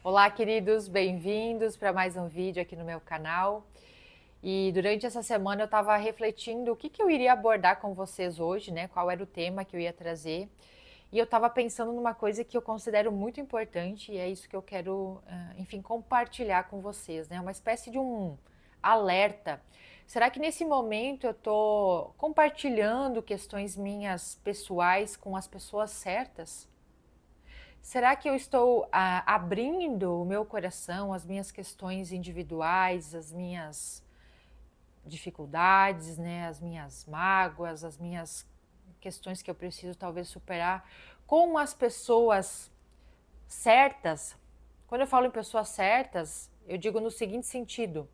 Olá, queridos, bem-vindos para mais um vídeo aqui no meu canal. E durante essa semana eu estava refletindo o que eu iria abordar com vocês hoje, né? Qual era o tema que eu ia trazer. E eu estava pensando numa coisa que eu considero muito importante e é isso que eu quero, enfim, compartilhar com vocês, né? Uma espécie de um alerta. Será que nesse momento eu estou compartilhando questões minhas pessoais com as pessoas certas? Será que eu estou abrindo o meu coração, as minhas questões individuais, as minhas dificuldades, né, as minhas mágoas, as minhas questões que eu preciso talvez superar com as pessoas certas? Quando eu falo em pessoas certas, eu digo no seguinte sentido: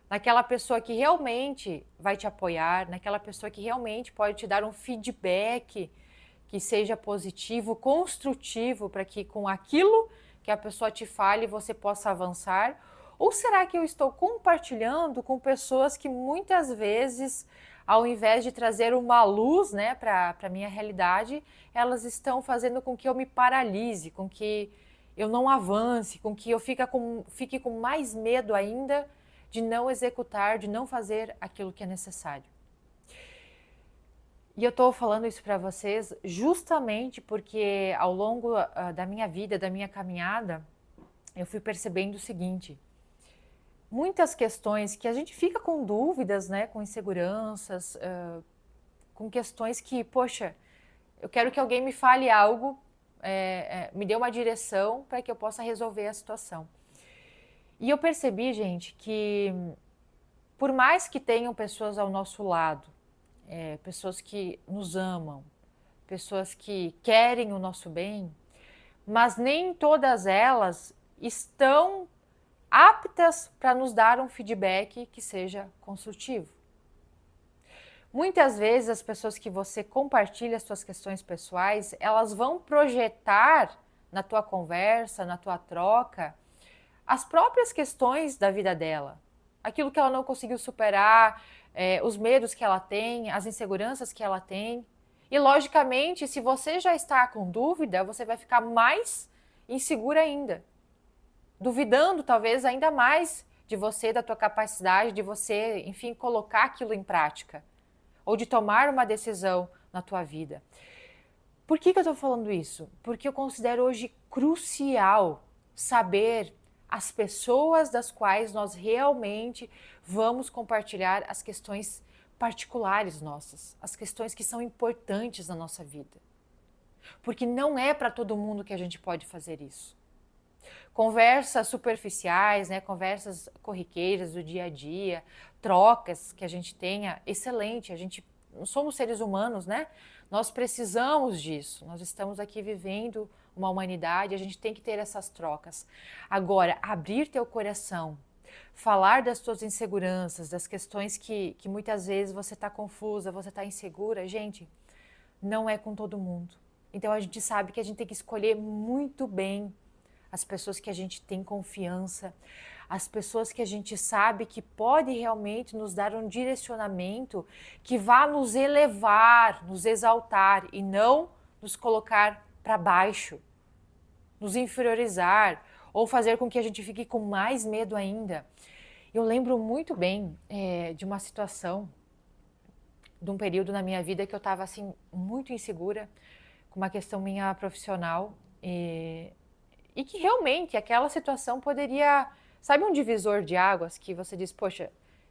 naquela pessoa que realmente vai te apoiar, naquela pessoa que realmente pode te dar um feedback que seja positivo, construtivo, para que com aquilo que a pessoa te fale você possa avançar? Ou será que eu estou compartilhando com pessoas que muitas vezes, ao invés de trazer uma luz, né, para a minha realidade, elas estão fazendo com que eu me paralise, com que eu não avance, com que eu fique com mais medo ainda de não executar, de não fazer aquilo que é necessário? E eu estou falando isso para vocês justamente porque ao longo da minha vida, da minha caminhada, eu fui percebendo o seguinte: muitas questões que a gente fica com dúvidas, né, com inseguranças, com questões que, poxa, eu quero que alguém me fale algo, me dê uma direção para que eu possa resolver a situação. E eu percebi, gente, que por mais que tenham pessoas ao nosso lado, pessoas que nos amam, pessoas que querem o nosso bem, mas nem todas elas estão aptas para nos dar um feedback que seja construtivo. Muitas vezes as pessoas que você compartilha as suas questões pessoais, elas vão projetar na tua conversa, na tua troca, as próprias questões da vida dela. Aquilo que ela não conseguiu superar, os medos que ela tem, as inseguranças que ela tem. E, logicamente, se você já está com dúvida, você vai ficar mais insegura ainda. Duvidando, talvez, ainda mais de você, da tua capacidade, de você, enfim, colocar aquilo em prática. Ou de tomar uma decisão na tua vida. Por que eu estou falando isso? Porque eu considero hoje crucial saber as pessoas das quais nós realmente vamos compartilhar as questões particulares nossas, as questões que são importantes na nossa vida. Porque não é para todo mundo que a gente pode fazer isso. Conversas superficiais, né, conversas corriqueiras do dia a dia, trocas que a gente tenha, excelente, a gente somos seres humanos, né? Nós precisamos disso, nós estamos aqui vivendo uma humanidade, a gente tem que ter essas trocas. Agora, abrir teu coração, falar das tuas inseguranças, das questões que muitas vezes você está confusa, você está insegura, gente, não é com todo mundo. Então a gente sabe que a gente tem que escolher muito bem as pessoas que a gente tem confiança, as pessoas que a gente sabe que pode realmente nos dar um direcionamento que vá nos elevar, nos exaltar e não nos colocar para baixo, nos inferiorizar ou fazer com que a gente fique com mais medo ainda. Eu lembro muito bem de uma situação, de um período na minha vida que eu estava assim muito insegura com uma questão minha profissional e que realmente aquela situação poderia, sabe, um divisor de águas que você diz, poxa,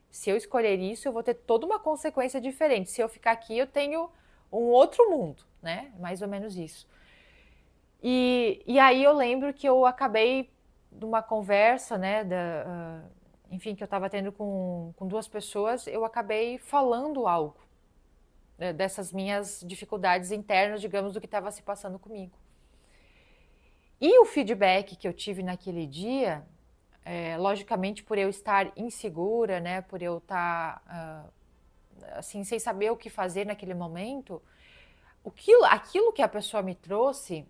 se eu escolher isso, eu vou ter toda uma consequência diferente. Se eu ficar aqui, eu tenho um outro mundo, né? Mais ou menos isso. E aí eu lembro que eu acabei de uma conversa, né, enfim, que eu estava tendo com duas pessoas, eu acabei falando algo, né, dessas minhas dificuldades internas, digamos, do que estava se passando comigo. E o feedback que eu tive naquele dia, logicamente por eu estar insegura, né, por eu estar assim sem saber o que fazer naquele momento, aquilo que a pessoa me trouxe,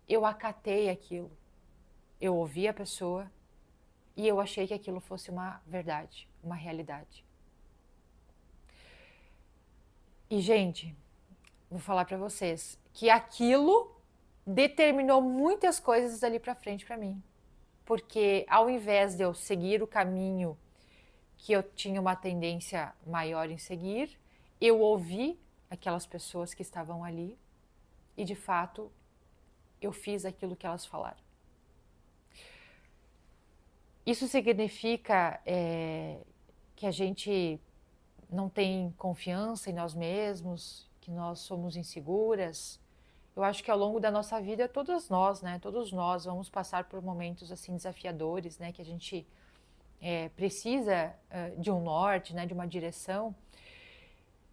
eu acatei aquilo. Eu ouvi a pessoa e eu achei que aquilo fosse uma verdade, uma realidade. E gente, vou falar para vocês que aquilo determinou muitas coisas dali para frente para mim. porque ao invés de eu seguir o caminho que eu tinha uma tendência maior em seguir, eu ouvi aquelas pessoas que estavam ali e, de fato, eu fiz aquilo que elas falaram. Isso significa que a gente não tem confiança em nós mesmos, que nós somos inseguras. Eu acho que ao longo da nossa vida, todos nós vamos passar por momentos assim desafiadores, né? Que a gente precisa de um norte, né? De uma direção.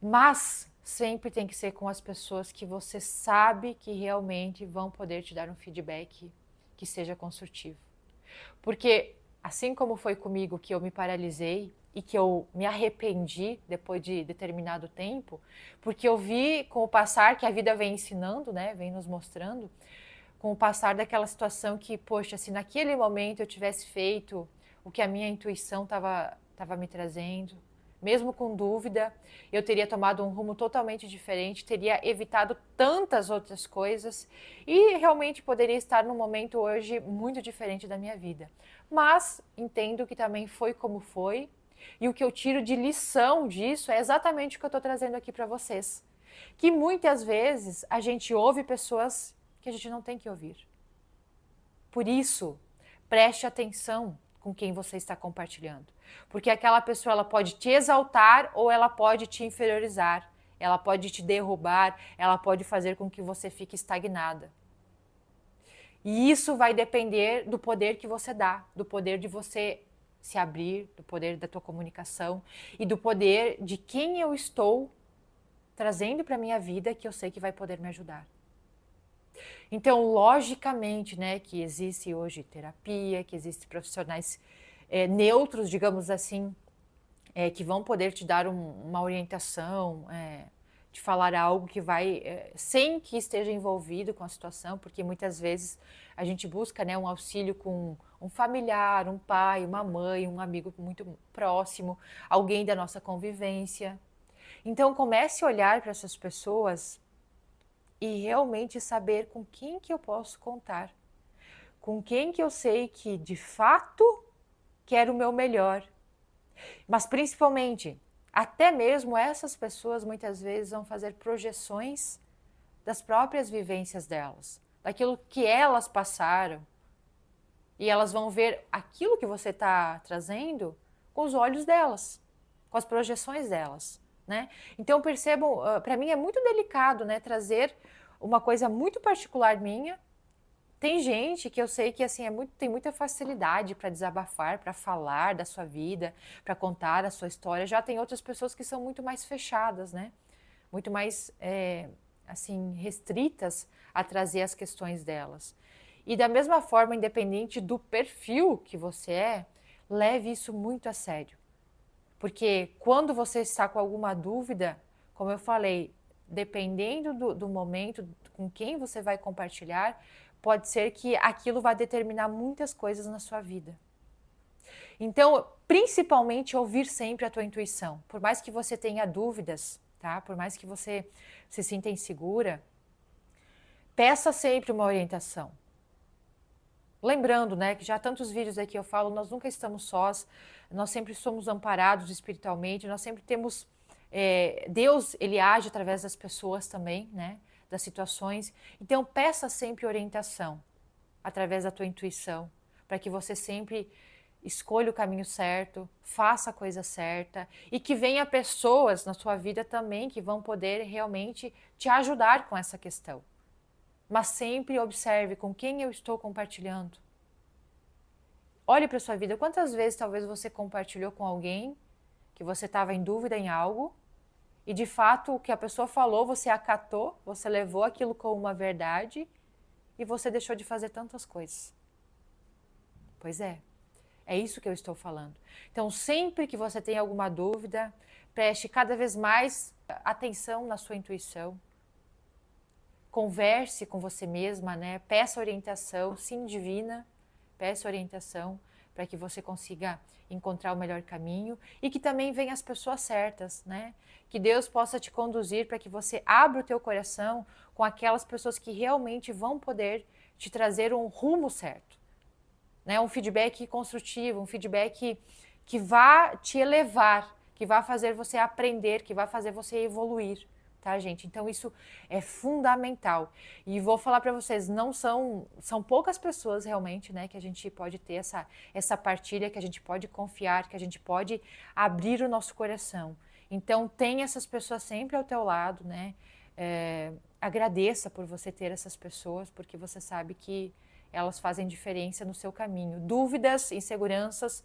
Mas sempre tem que ser com as pessoas que você sabe que realmente vão poder te dar um feedback que seja construtivo. Porque assim como foi comigo que eu me paralisei e que eu me arrependi depois de determinado tempo, porque eu vi com o passar que a vida vem ensinando, né, vem nos mostrando, com o passar daquela situação que, poxa, se naquele momento eu tivesse feito o que a minha intuição estava me trazendo, mesmo com dúvida, eu teria tomado um rumo totalmente diferente, teria evitado tantas outras coisas e realmente poderia estar num momento hoje muito diferente da minha vida. Mas entendo que também foi como foi e o que eu tiro de lição disso é exatamente o que eu estou trazendo aqui para vocês. Que muitas vezes a gente ouve pessoas que a gente não tem que ouvir. Por isso, preste atenção com quem você está compartilhando. Porque aquela pessoa ela pode te exaltar ou ela pode te inferiorizar. Ela pode te derrubar, ela pode fazer com que você fique estagnada. E isso vai depender do poder que você dá, do poder de você se abrir, do poder da tua comunicação e do poder de quem eu estou trazendo para a minha vida que eu sei que vai poder me ajudar. Então, logicamente, né, que existe hoje terapia, que existem profissionais neutros, digamos assim, que vão poder te dar uma orientação, te falar algo que vai, sem que esteja envolvido com a situação, porque muitas vezes a gente busca, né, um auxílio com um familiar, um pai, uma mãe, um amigo muito próximo, alguém da nossa convivência. Então, comece a olhar para essas pessoas e realmente saber com quem que eu posso contar, com quem que eu sei que de fato quer o meu melhor. Mas principalmente, até mesmo essas pessoas muitas vezes vão fazer projeções das próprias vivências delas, daquilo que elas passaram. E elas vão ver aquilo que você está trazendo com os olhos delas, com as projeções delas. Né? Então percebam, para mim é muito delicado, né, trazer uma coisa muito particular minha. Tem gente que eu sei que assim tem muita facilidade para desabafar, para falar da sua vida, para contar a sua história. Já tem outras pessoas que são muito mais fechadas, né? Muito mais assim restritas a trazer as questões delas. E da mesma forma, independente do perfil que você leve isso muito a sério. Porque quando você está com alguma dúvida, como eu falei, dependendo do momento, com quem você vai compartilhar, pode ser que aquilo vá determinar muitas coisas na sua vida. Então, principalmente ouvir sempre a tua intuição. Por mais que você tenha dúvidas, tá? Por mais que você se sinta insegura, peça sempre uma orientação. Lembrando, né, que já tantos vídeos aqui eu falo, nós nunca estamos sós, nós sempre somos amparados espiritualmente, nós sempre temos, Deus, ele age através das pessoas também, né, das situações. Então peça sempre orientação, através da tua intuição, para que você sempre escolha o caminho certo, faça a coisa certa e que venha pessoas na sua vida também que vão poder realmente te ajudar com essa questão. Mas sempre observe com quem eu estou compartilhando. Olhe para a sua vida. Quantas vezes talvez você compartilhou com alguém que você estava em dúvida em algo e de fato o que a pessoa falou você acatou, você levou aquilo como uma verdade e você deixou de fazer tantas coisas. Pois é isso que eu estou falando. Então sempre que você tem alguma dúvida, preste cada vez mais atenção na sua intuição. Converse com você mesma, né? Peça orientação, sim, divina, peça orientação para que você consiga encontrar o melhor caminho e que também venham as pessoas certas, né? Que Deus possa te conduzir para que você abra o teu coração com aquelas pessoas que realmente vão poder te trazer um rumo certo. né? Um feedback construtivo, um feedback que vá te elevar, que vá fazer você aprender, que vá fazer você evoluir, tá, gente? Então isso é fundamental. E vou falar para vocês, não são poucas pessoas realmente, né, que a gente pode ter essa partilha, que a gente pode confiar, que a gente pode abrir o nosso coração. Então tem essas pessoas sempre ao teu lado, né? Agradeça por você ter essas pessoas, porque você sabe que elas fazem diferença no seu caminho. Dúvidas, inseguranças,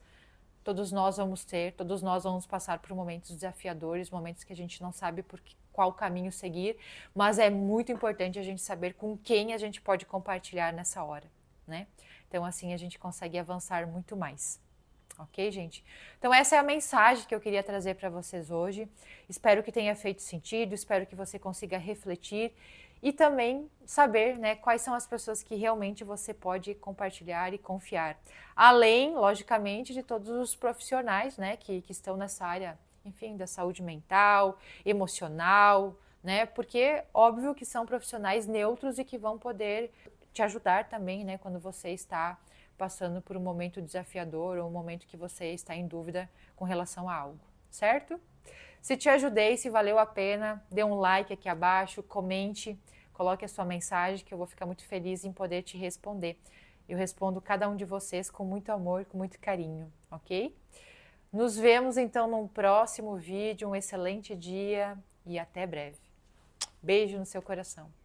todos nós vamos ter, todos nós vamos passar por momentos desafiadores, momentos que a gente não sabe qual caminho seguir, mas é muito importante a gente saber com quem a gente pode compartilhar nessa hora, né? Então assim a gente consegue avançar muito mais. Ok, gente? Então essa é a mensagem que eu queria trazer para vocês hoje. Espero que tenha feito sentido, espero que você consiga refletir e também saber, né, quais são as pessoas que realmente você pode compartilhar e confiar. Além, logicamente, de todos os profissionais, né, que estão nessa área, enfim, da saúde mental, emocional, né, porque óbvio que são profissionais neutros e que vão poder te ajudar também, né, quando você está passando por um momento desafiador ou um momento que você está em dúvida com relação a algo, certo? Se te ajudei, se valeu a pena, dê um like aqui abaixo, comente, coloque a sua mensagem que eu vou ficar muito feliz em poder te responder. Eu respondo cada um de vocês com muito amor, com muito carinho, ok? Nos vemos então num próximo vídeo, um excelente dia e até breve. Beijo no seu coração.